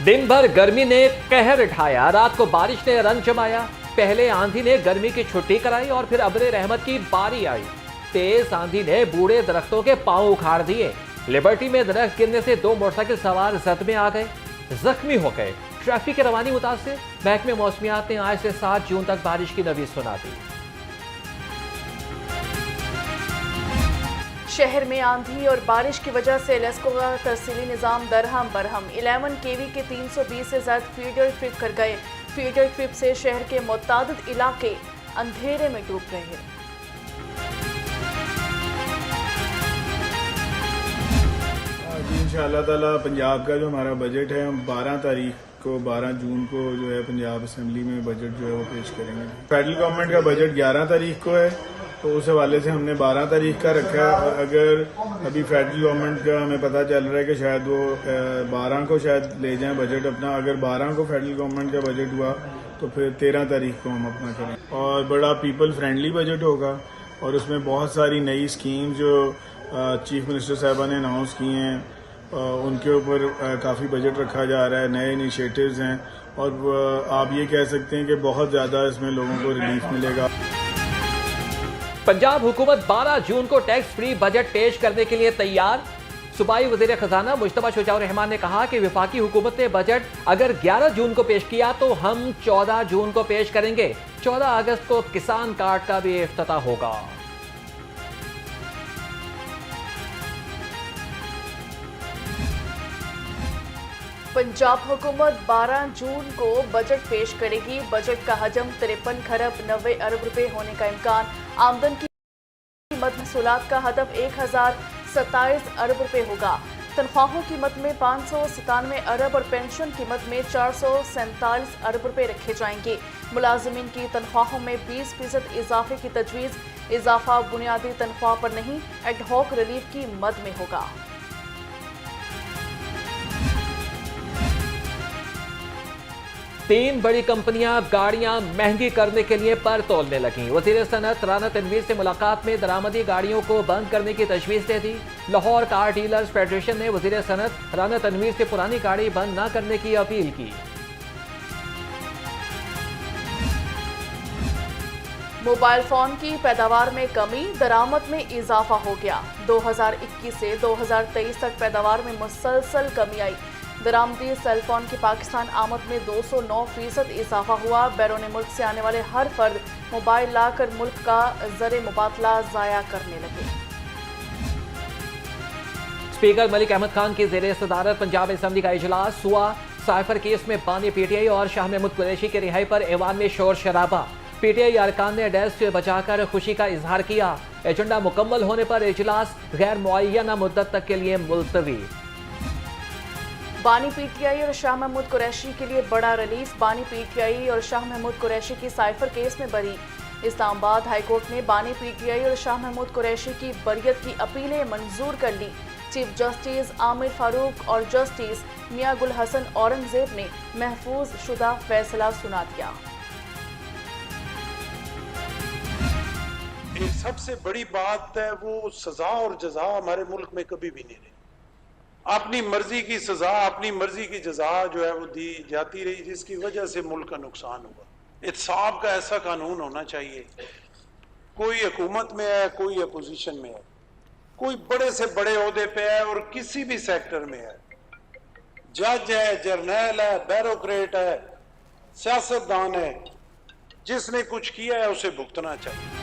दिन भर गर्मी ने कहर ढाया, रात को बारिश ने रंग जमाया। पहले आंधी ने गर्मी की छुट्टी कराई और फिर अब्रे रहमत की बारी आई। तेज आंधी ने बूढ़े दरख्तों के पांव उखाड़ दिए। लिबर्टी में दरख्त गिरने से 2 मोटरसाइकिल सवार जद में आ गए, जख्मी हो गए। ट्रैफिक की रवानी मुतासिर, महकमे मौसमियात ने आज से 7 जून तक बारिश की नवीद सुना दी। शहर में आंधी और बारिश की वजह से लेस्को का तरसीली निज़ाम दरहम बरहम। 11 केवी के 320 से ज्यादा फीडर ट्रिप कर गए। फीडर ट्रिप से शहर के मुतादिद इलाके अंधेरे में डूब गए हैं। इंशाअल्लाह ताला पंजाब का जो हमारा बजट है, हम 12 जून को जो है पंजाब असेंबली में बजट जो है वो पेश करेंगे। फेडरल गवर्नमेंट का बजट 11 तारीख को है, तो उस हवाले से हमने 12 तारीख का रखा है। और अगर अभी फेडरल गवर्नमेंट का हमें पता चल रहा है कि शायद वो 12 को शायद ले जाएं बजट अपना। अगर 12 को फेडरल गवर्नमेंट का बजट हुआ तो फिर 13 तारीख को हम अपना करें। और बड़ा पीपल फ्रेंडली बजट होगा और उसमें बहुत सारी नई स्कीम जो चीफ मिनिस्टर साहबा ने अनाउंस की हैं, उनके ऊपर काफ़ी बजट रखा जा रहा है। नए इनिशिएटिव्स हैं और आप ये कह सकते हैं कि बहुत ज़्यादा इसमें लोगों को रिलीफ मिलेगा। पंजाब हुकूमत 12 जून को टैक्स फ्री बजट पेश करने के लिए तैयार। सूबाई वजीर खजाना मुश्तबा शुजाउर रहमान ने कहा कि वफाकी हुकूमत ने बजट अगर 11 जून को पेश किया तो हम 14 जून को पेश करेंगे। 14 अगस्त को किसान कार्ड का भी इफ्तिताह होगा। पंजाब हुकूमत 12 जून को बजट पेश करेगी। बजट का हजम 53 खरब 90 अरब रुपए होने का इम्कान। आमदन की मद महसूलात का हदफ 1027 अरब रुपए होगा। तनख्वाहों की मद में 597 अरब और पेंशन की मद में 447 अरब रुपए रखे जाएंगे। मुलाजमीन की तनख्वाहों में 20% इजाफे की तजवीज़। इजाफा बुनियादी तनख्वाह पर नहीं, एडहॉक रिलीफ की मद में होगा। 3 बड़ी कंपनियां गाड़ियां महंगी करने के लिए पर तोलने लगी। वजीर सनत राना तनवीर से मुलाकात में दरामदी गाड़ियों को बंद करने की तजवीज़ दे दी। लाहौर कार डीलर्स फेडरेशन ने वजीर सनत राना तनवीर से पुरानी गाड़ी बंद न करने की अपील की। मोबाइल फोन की पैदावार में कमी, दरामद में इजाफा हो गया। 2021 से 2023 तक पैदावार में मुसलसल कमी आई। दरामदी सेलफोन की पाकिस्तान आमद में 209% इजाफा हुआ। बैरून मुल्क से आने वाले हर फर्द मोबाइल लाकर मुल्क का ज़र मुबादला ज़ाया करने लगे। स्पीकर मलिक अहमद खान की ज़ेर सदारत पंजाब असेंबली का इजलास हुआ। साइफर केस में बानी PTI और शाह महमूद कुरैशी की रिहाई पर ऐवान में शोर शराबा। PTI अरकान ने डेस्क बचाकर खुशी का इजहार किया। एजेंडा मुकम्मल होने पर इजलास गैर मुअय्यना मुद्दत तक के लिए मुलतवी। बानी PTI और शाह महमूद कुरैशी के लिए बड़ा रिलीफ। बानी PTI और शाह महमूद कुरैशी की साइफर केस में बरी। इस्लामाबाद हाईकोर्ट ने बानी PTI और शाह महमूद कुरैशी की बरियत की अपीलें मंजूर कर ली। चीफ जस्टिस आमिर फारूक और जस्टिस मियां गुल हसन औरंगजेब ने महफूज शुदा फैसला सुना दिया। एक सबसे बड़ी बात है वो सजा और जजा हमारे मुल्क में कभी भी नहीं रही। अपनी मर्जी की सजा, अपनी मर्जी की जजा जो है वो दी जाती रही, जिसकी वजह से मुल्क का नुकसान हुआ। इत्साब का ऐसा कानून होना चाहिए। कोई हुकूमत में है, कोई अपोजिशन में है, कोई बड़े से बड़े ओहदे पे है और किसी भी सेक्टर में है, जज है, जर्नैल है, ब्यूरोक्रेट है, सियासतदान है, जिसने कुछ किया है उसे भुगतना चाहिए।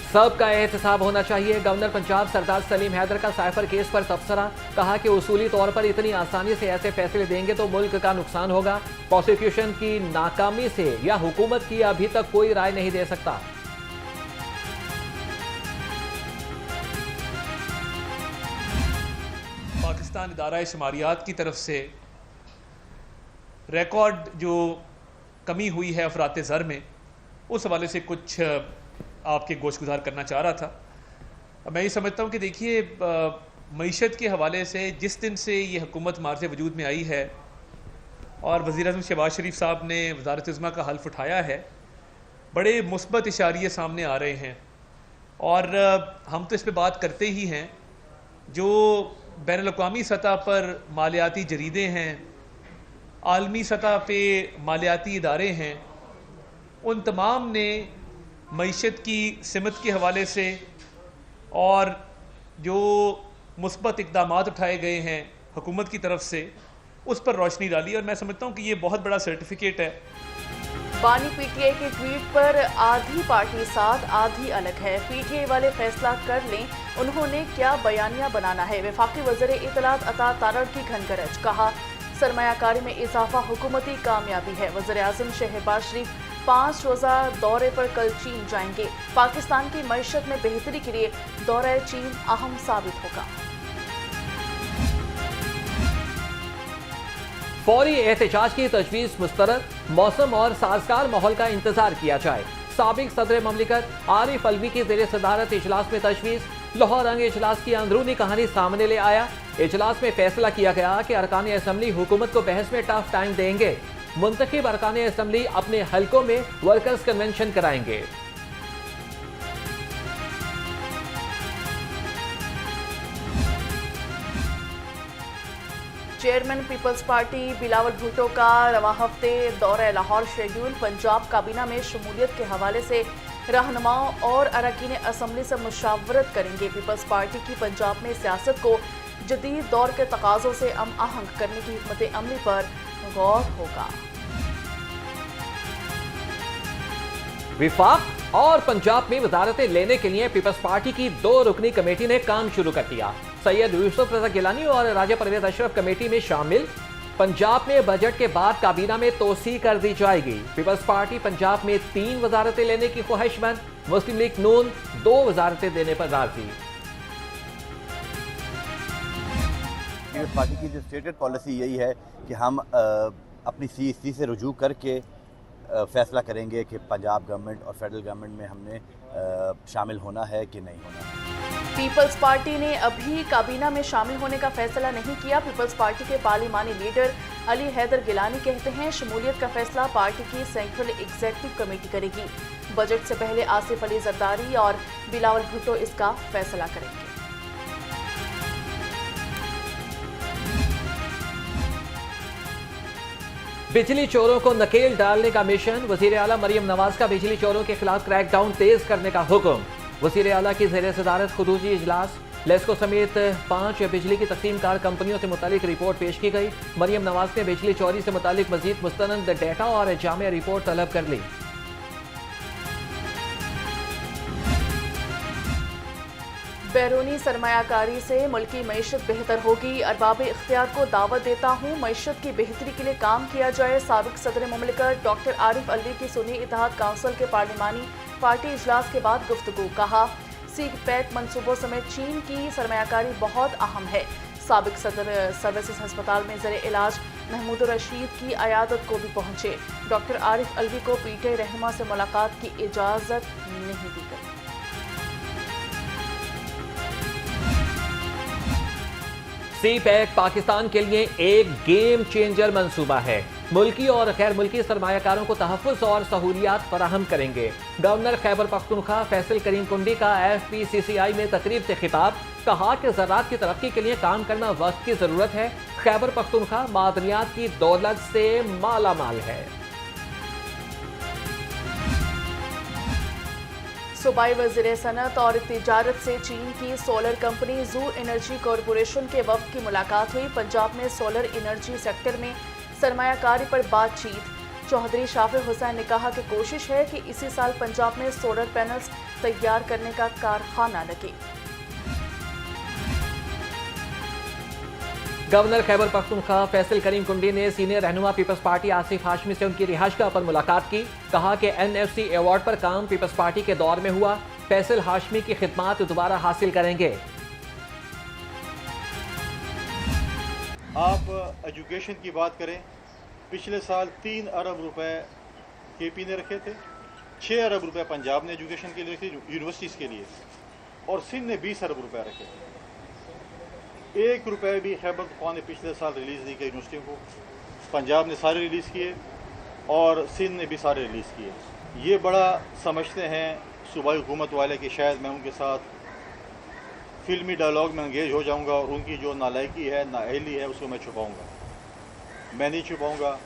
सबका एहतसाब होना चाहिए। गवर्नर पंजाब सरदार सलीम हैदर का साइफर केस पर तबसरा। कहा कि उसूली तौर पर इतनी आसानी से ऐसे फैसले देंगे तो मुल्क का नुकसान होगा। प्रोसिक्यूशन की नाकामी से या हुकूमत की अभी तक कोई राय नहीं दे सकता। पाकिस्तान इदारा शुमारियात की तरफ से रिकॉर्ड जो कमी हुई है अफरात ज़र में, उस हवाले से कुछ आपके गोशगुजार करना चाह रहा था। मैं ये समझता हूँ कि देखिए, मईशत के हवाले से जिस दिन से ये हुकूमत मार्ज़ वजूद में आई है और वज़ीर-ए-आज़म शहबाज शरीफ साहब ने वज़ारत इज़्मा का हल्फ उठाया है, बड़े मुस्बत इशारे सामने आ रहे हैं। और हम तो इस पर बात करते ही हैं। जो बैनुल-अक़वामी सतह पर मालियाती जरीदे हैं, आलमी सतह पे मालियाती इदारे हैं, उन तमाम ने मईशत की सिमत के हवाले से और जो मुस्बत इक़दामात उठाए गए हैं हुकूमत की तरफ से, उस पर रोशनी डाली। और मैं समझता हूँ कि ये बहुत बड़ा सर्टिफिकेट है। बानी पीटीआई के ट्वीट पर आधी पार्टी साथ आधी अलग है, पीटीआई वाले फैसला कर लें उन्होंने क्या बयानिया बनाना है। वफाकी वज़ीर इत्तलात अता तारड़ की घनगरज, कहा सरमायाकारी में इजाफा हुकूमती कामयाबी है। वज़ीर आज़म शहबाज शरीफ 5 रोज़ा दौरे पर कल चीन जाएंगे। पाकिस्तान की मईशत में बेहतरी के लिए दौरा चीन अहम साबित होगा। फौरी एहतजाज की तजवीज़ मुस्तरद, मौसम और साजगार माहौल का इंतजार किया जाए। साबिक सदर ममलिकत आरिफ अलवी की ज़ेरे सदारत इजलास में तजवीज़, लाहौर रंग इजलास की अंदरूनी कहानी सामने ले आया। इजलास में फैसला किया गया कि अरकान असम्बली हुकूमत को बहस में टफ टाइम देंगे। मुंतखब अरकान असम्बली अपने हलकों में वर्कर्स कन्वेंशन कराएंगे। Chairman People's party Bilawal Bhutto का रवा हफ्ते दौरा लाहौर शेड्यूल। पंजाब काबीना में शमूलियत के हवाले से रहनुमाओं और अरकान असम्बली से मुशावरत करेंगे। पीपल्स पार्टी की पंजाब में सियासत को जदीद दौर के तकाज़ों से आहंग करने की हिकमत अमली पर गौर होगा। विफाक और पंजाब में वजारतें लेने के लिए पीपल्स पार्टी की 2 रुकनी कमेटी ने काम शुरू कर दिया। सैयद यूसुफ रजा गिलानी और राजा परवेज अशरफ कमेटी में शामिल। पंजाब में बजट के बाद काबीना में तोसी कर दी जाएगी। पीपल्स पार्टी पंजाब में 3 वजारतें लेने की ख्वाहिशमंद, मुस्लिम लीग नून 2 वजारतें देने पर राजी। पीपल्स पार्टी की जो स्टेटेड पॉलिसी यही है कि हम अपनी CEC से रुजू करके फैसला करेंगे कि पंजाब गवर्नमेंट और फेडरल गवर्नमेंट में हमने शामिल होना है कि नहीं होना। पीपल्स पार्टी ने अभी काबीना में शामिल होने का फैसला नहीं किया। पीपल्स पार्टी के पार्लिमानी लीडर अली हैदर गिलानी कहते हैं शमूलियत का फैसला पार्टी की सेंट्रल एग्जीक्यूटिव कमेटी करेगी। बजट से पहले आसिफ अली जरदारी और बिलावल भुट्टो इसका फैसला करेंगे। बिजली चोरों को नकेल डालने का मिशन, वजीर आला मरियम नवाज का बिजली चोरों के खिलाफ क्रैकडाउन तेज करने का हुक्म। वजीर आला की ज़ेरे सदारत खुसूसी इजलास, लेस्को समेत 5 बिजली की तकसीमकार कंपनियों से मुतालिक रिपोर्ट पेश की गई। मरियम नवाज ने बिजली चोरी से मुतालिक मजीद मुस्तनद डेटा और जामिया रिपोर्ट तलब कर ली। बैरूनी सरमायाकारी से मुल्की मईशत बेहतर होगी। अरबाब इख्तियार को दावत देता हूँ मईशत की बेहतरी के लिए काम किया जाए। साबिक सदर ममलिकत डॉक्टर आरिफ अलवी की सुन्नी इत्तेहाद काउंसिल के पार्लिमानी पार्टी इजलास के बाद गुफ्तगू, कहा CPEC मंसूबों समेत चीन की सरमायाकारी बहुत अहम है। साबिक सदर सर्विसेज अस्पताल में ज़र इलाज महमूद रशीद की अयादत को भी पहुंचे। डॉक्टर आरिफ अलवी को पीटीआई रहनुमा से मुलाकात की इजाज़त नहीं दी गई। CPEC पाकिस्तान के लिए एक गेम चेंजर मंसूबा है। मुल्की और गैर मुल्की सरमायाकारों को तहफ़्फ़ुज़ और सहूलियात फराहम करेंगे। गवर्नर खैबर पख्तूनख्वा फैसल करीम कुंडी का FPCCI में तकरीब से खिताब, कहा कि ज़राअत की तरक्की के लिए काम करना वक्त की ज़रूरत है। खैबर पख्तूनख्वा मादनियात की दौलत से माला माल है। सूबाई वज़ीर सनत और तिजारत से चीन की सोलर कंपनी जू एनर्जी कॉरपोरेशन के वफ़द की मुलाकात हुई। पंजाब में सोलर एनर्जी सेक्टर में सरमायाकारी पर बातचीत। चौधरी शाफिर हुसैन ने कहा कि कोशिश है कि इसी साल पंजाब में सोलर पैनल्स तैयार करने का कारखाना लगे। गवर्नर खैबर पख्तूनख्वा फैसल करीम कुंडी ने सीनियर रहनुमा पीपल्स पार्टी आसिफ हाशमी से उनकी रिहाइशगाह पर मुलाकात की। कहा कि NFC अवार्ड पर काम पीपल्स पार्टी के दौर में हुआ। फैसल हाशमी की खिदमात दोबारा हासिल करेंगे। आप एजुकेशन की बात करें, पिछले साल 3 अरब रुपए KP ने रखे थे, 6 अरब रुपए पंजाब ने एजुकेशन के लिए रखे यूनिवर्सिटीज़ के लिए, और सिंध ने 20 अरब रुपए रखे थे। 1 रुपए भी खैबर पख्तूनख्वा ने पिछले साल रिलीज़ नहीं किया यूनिवर्सिटियों को। पंजाब ने सारे रिलीज़ किए और सिंध ने भी सारे रिलीज़ किए। ये बड़ा समझते हैं सूबाई हुकूमत वाले कि शायद मैं उनके साथ फिल्मी डायलॉग में एंगेज हो जाऊंगा और उनकी जो नालायकी है, नाअहली है, उसको मैं छुपाऊंगा। मैं नहीं छुपाऊंगा,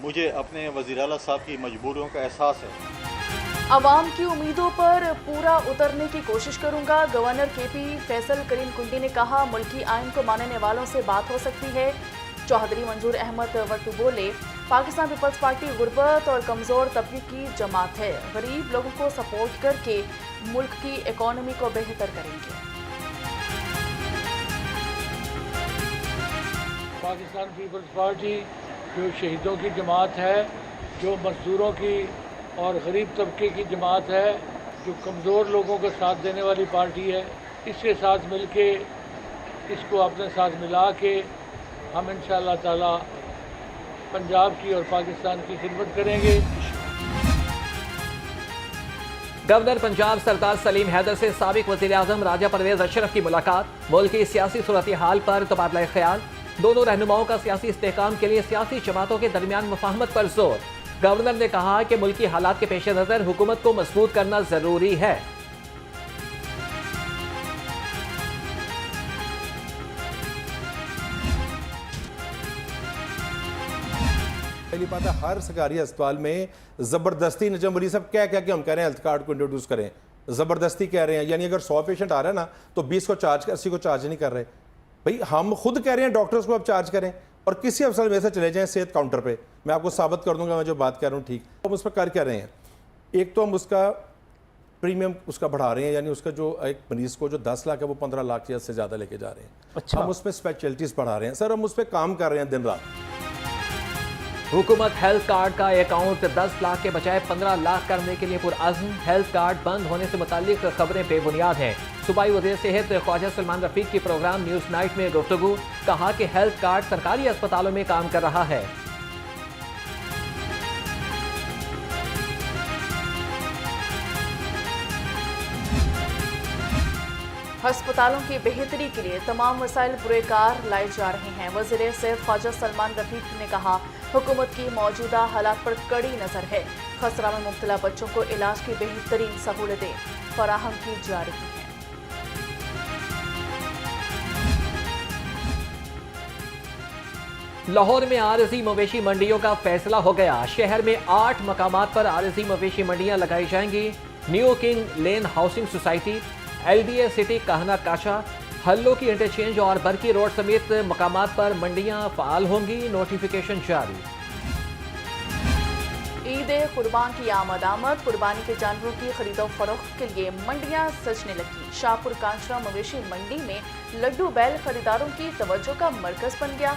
मुझे अपने वज़ीर आला साहब की मजबूरियों का एहसास है। आवाम की उम्मीदों पर पूरा उतरने की कोशिश करूंगा। गवर्नर केपी फैसल करीम कुंडी ने कहा, मुल्की आइन को मानने वालों से बात हो सकती है। चौधरी मंजूर अहमद वट्टू बोले, पाकिस्तान पीपल्स पार्टी गुर्बत और कमज़ोर तबके की जमात है। गरीब लोगों को सपोर्ट करके मुल्क की इकॉनमी को बेहतर करेंगे। पाकिस्तान पीपल्स पार्टी जो शहीदों की जमात है, जो मजदूरों की और गरीब तबके की जमात है, जो कमज़ोर लोगों का साथ देने वाली पार्टी है, इसके साथ मिलके, इसको अपने साथ मिला के हम इंशाअल्लाह ताला पंजाब की और पाकिस्तान की खिदमत करेंगे। गवर्नर पंजाब सरदार सलीम हैदर से साबिक वज़ीर आज़म राजा परवेज अशरफ की मुलाकात। मुल्क की सियासी सूरत हाल पर तबादला ख्याल। दोनों रहनुमाओं का सियासी इस्तेहकाम के लिए सियासी जमातों के दरमियान मुफाहमत पर जोर। गवर्नर ने कहा कि मुल्की हालात के पेश नज़र हुकूमत को मजबूत करना जरूरी है। पहली बात है, हर सरकारी अस्पताल में ज़बरदस्ती नजम वली साहब क्या कि हम कह रहे हैं हेल्थ कार्ड को इंट्रोड्यूस करें, ज़बरदस्ती कह रहे हैं। यानी अगर 100 पेशेंट आ रहा है ना तो 20 को चार्ज, 80 को चार्ज नहीं कर रहे। भाई हम खुद कह रहे हैं डॉक्टर्स को अब चार्ज करें, और किसी अस्पताल में से चले जाएं सेहत काउंटर पे, मैं आपको साबित कर दूंगा मैं जो बात कर रहा हूँ ठीक। हम उस पर कर क्या रहे हैं, एक तो हम उसका प्रीमियम उसका बढ़ा रहे हैं, यानी उसका जो एक मरीज़ को जो 10 लाख है वो 15 लाख से ज़्यादा लेके जा रहे हैं। अच्छा। हम उस पर स्पेशलिटीज़ बढ़ा रहे हैं सर, हम उस पर काम कर रहे हैं दिन रात। हुकूमत हेल्थ कार्ड का अकाउंट 10 लाख के बजाय 15 लाख करने के लिए पुरअज़्म। हेल्थ कार्ड बंद होने से मुताल्लिक खबरें बेबुनियाद हैं। सूबाई वज़ीर सेहत ख्वाजा सलमान रफीक की प्रोग्राम न्यूज़ नाइट में गुफ्तगू। कहा कि हेल्थ कार्ड सरकारी अस्पतालों में काम कर रहा है। अस्पतालों की बेहतरी के लिए तमाम वसाइल पुरकार लाए जा रहे हैं। वज़ीर सेहत ख्वाजा सलमान रफीक ने कहा, हुकूमत की मौजूदा हालात पर कड़ी नज़र है। खसरा में मुब्तला बच्चों को इलाज की बेहतरीन सहूलतें फराहम की जा रही हैं। लाहौर में आरजी मवेशी मंडियों का फैसला हो गया। शहर में 8 मकामात पर आरजी मवेशी मंडियां लगाई जाएंगी। न्यू किंग लेन हाउसिंग सोसाइटी, LDA सिटी कहना काशा, हल्लो की इंटरचेंज और बरकी रोड समेत मकामात पर मंडियां फाल होंगी। नोटिफिकेशन जारी। ईद कुर्बान की आमद कुर्बानी के जानवरों की खरीदो फरोख्त के लिए मंडियां सजने लगी। शाहपुर कांचरा मवेशी मंडी में लड्डू बैल खरीदारों की तवज्जो का मरकज बन गया।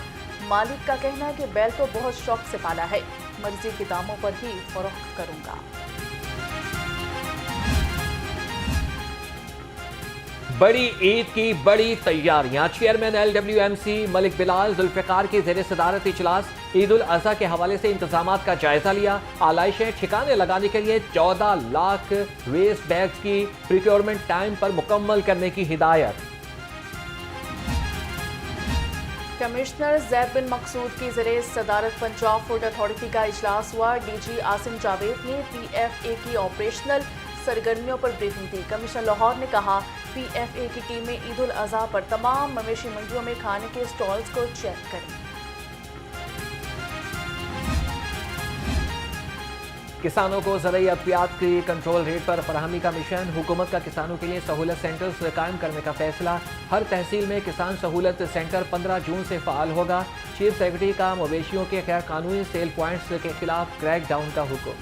मालिक का कहना है कि बैल तो बहुत शौक से पाला है, मर्जी के दामों पर ही फरोख्त करूंगा। बड़ी ईद की बड़ी तैयारियां। चेयरमैन LWMC मलिक बिलाल जुल्फिकार की ज़ेर सदारत इजलास। ईद उल अज़हा के हवाले से इंतजामात का जायजा लिया। आलाइशें ठिकाने लगाने के लिए 14 लाख वेस्ट बैग्स की प्रिक्योरमेंट टाइम पर मुकम्मल करने की हिदायत। कमिश्नर जैद बिन मकसूद की ज़ेरे सदारत पंजाब फूड अथॉरिटी का इजलास हुआ। DG आसिम जावेद ने PFA की ऑपरेशनल सरगर्मियों पर ब्रीफिंग दी। कमिश्नर लाहौर ने कहा, PFA की टीमें ईद उल अज़हा पर तमाम मवेशी मंडियों में खाने के स्टॉल्स को चेक करें। किसानों को ज़रूरी अद्वियात की कंट्रोल रेट पर फराहमी का मिशन। हुकूमत का किसानों के लिए सहूलत सेंटर्स कायम करने का फैसला। हर तहसील में किसान सहूलत सेंटर 15 जून से फ़ाल होगा। चीफ सेक्रेटरी का मवेशियों के गैर कानूनी सेल पॉइंट्स के खिलाफ क्रैक डाउन का हुक्म।